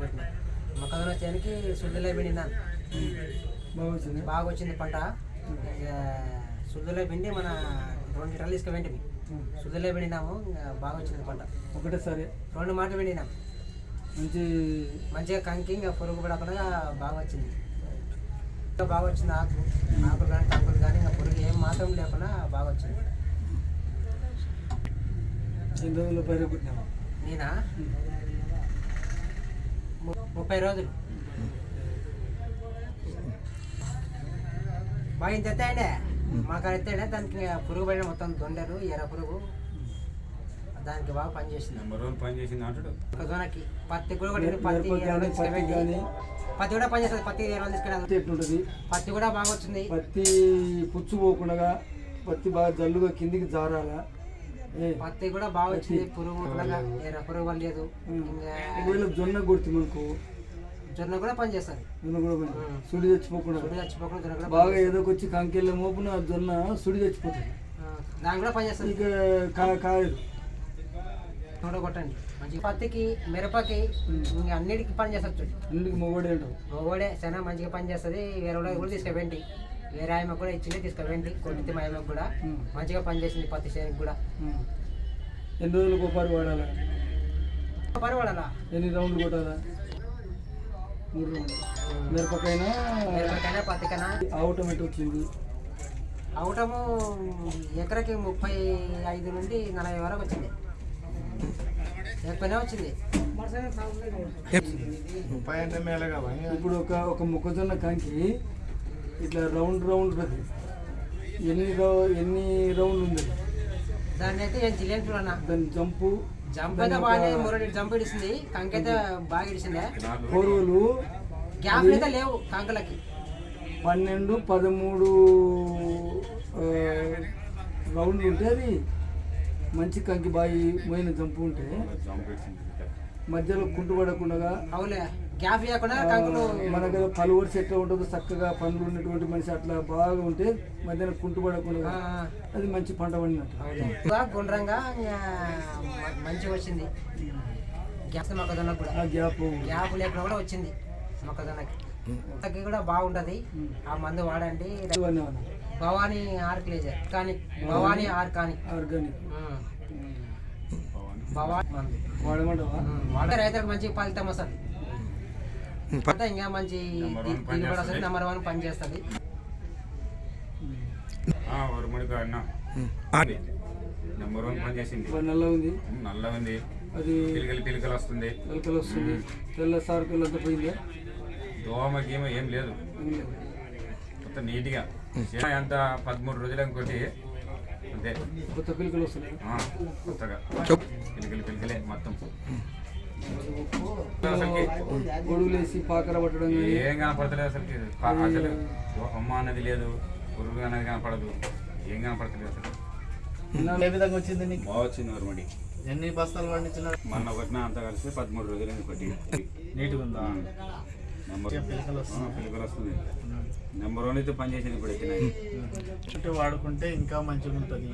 కొట్టిన మొక్కజొన్న చేనికి సుద్దులో పిండినా బాగా వచ్చింది పంట. సుద్దులో పిండి మన 2 లీటర్లు తీసుకుపోయింటివి. సుద్దులో పిండినాము, బాగా వచ్చింది పంట. ఒకటేసారి 2 మాటలు పిండినాం. మంచిగా కంకి ఇంకా పురుగు పడకుండా బాగా వచ్చింది. బాగా వచ్చింది. ఆకులు కానీ కంకులు కానీ ఇంకా పురుగు ఏం మాత్రం లేకుండా బాగా వచ్చింది. ఎన్ని రోజులు పైరు కొట్టినాము? నేనా 30 రోజులు. బాగా ఇంత ఎత్తాయండి మాకు ఎత్తాడే. దానికి పురుగు పడిన మొత్తం దొండరు ఎర్ర పురుగు దానికి బాగా పనిచేసింది. మొక్కజొన్నకి పత్తి కూడా పత్తి కూడా పనిచేస్తుంది. పత్తి 20 రోజులు తీసుకెళ్ళి పత్తి కూడా బాగా వచ్చింది. పత్తి పుచ్చు పోకుండా పత్తి బాగా జల్లుగా కిందికి జారాలా. పత్తి కూడా బాగా వచ్చింది. పురుగు ఎర్ర పురుగు లేదు. ఒకవేళ జొన్న కొడుతు మనకు జొన్న కూడా పనిచేస్తుంది. జొన్న కూడా సుడి చచ్చిపోకుండా బాగా ఏదోకొచ్చి కంకెళ్ళ మోపున జొన్న సుడి చచ్చిపోతుంది. దాని కూడా పనిచేస్తుంది. ఇక కాయదు కొట్టండి మంచిగా. పత్తికి మిరపకి ఇంకా అన్నిటికి పని చేస్తుంది. అన్నిటికి మొగోడే చాలా మంచిగా పని చేస్తుంది. వేరే వాళ్ళకి కూడా తీసుకుపోయింది. వేరే ఆయమ్మకు కూడా ఇచ్చింది, తీసుకుపోయింది. కొట్టి మా ఆయమ్మకు కూడా మంచిగా పనిచేసింది. పత్తి చేనికి కూడా. ఎన్ని రోజులకు ఒకసారి వాడాలా? వాడాలా? ఎన్ని రౌండ్లు కొట్టాలా? 3 రౌండ్లు. మిరపకైనా పత్తికైనా. ఆవటం ఎటు వచ్చింది? ఆవటము ఎకరకి 35 నుండి 40 వరకు వచ్చింది. ఎక్కువనే వచ్చింది. ఇప్పుడు ఒక మొక్కజొన్న కంకి ఇట్లా రౌండ్ ఉంటుంది. ఎన్ని రౌండ్లు ఉంది? దాన్ని అయితే ఏం తెలియదు చూడన్నా. దాని జంప్ అయితే బాగానే 3 జంప్ ఇడిసింది. కంకి అయితే బాగా ఇడిసిందే. కోరువులు గ్యాప్ అయితే లేవు కంకులకి. 12, 13 రౌండ్లు ఉంటే అది మంచి కంకి బాగా పోయిన జంపు ఉంటే మధ్యలో కుంటు పడకుండా అవులే గ్యాప్ లేకుండా కంకులు మన దగ్గర పలు వరుస ఎట్లా ఉంటుందో చక్కగా పండ్లు ఉన్నటువంటి మనిషి అట్లా బాగా ఉంటే మధ్యలో కుంటు పడకుండా అది మంచి పంట పండినట్టు. గుండ్రంగా మంచిగా వచ్చింది. గ్యాప్ మొక్కజొన్న కూడా గ్యాప్ లేకుండా కూడా వచ్చింది. మొక్కజొన్నకి కూడా బాగుంటది. ఆ మందు వాడండి. భవానీ ఆర్గానిక్ భవానీ ఆర్గానిక్ వాడే రైతులకు మంచి ఫలితం వస్తుంది. ఇంకా మంచి దిగుబడి వస్తుంది. నెంబర్ 1 పని చేస్తుంది. నెంబర్ 1 పని చేసింది. నల్ల ఉంది అది పిలికలు వస్తుంది. తెల్ల సార్కులు అంతా పోయింది. దోమ గీమ ఏం లేదు. మొత్తం నీట్గా అంత 13 రోజులు ఇంకోటి అంతే. కొత్త పిలికలు వస్తున్నాయి. కొత్తగా పిలికలే మొత్తం. గొడుగులేసి పాకర పట్టడం ఏం కనపడతలేదు అసలు. అమ్మ అన్నది లేదు, పురుగు అనేది కనపడదు, ఏం కనపడతలేదు అసలు. ఏ విధంగా వచ్చింది? బాగా వచ్చింది. వరమడి ఎన్ని బస్తాలు పండించిన? మొన్న కొట్టిన అంతా కలిసి 13 రోజులు కొట్టి నీట్గా ఉందా? పిలికలు వస్తుంది. నెంబర్ 1 అయితే పని చేసింది. ఇప్పుడు చుట్టూ వాడుకుంటే ఇంకా మంచిగా ఉంటుంది.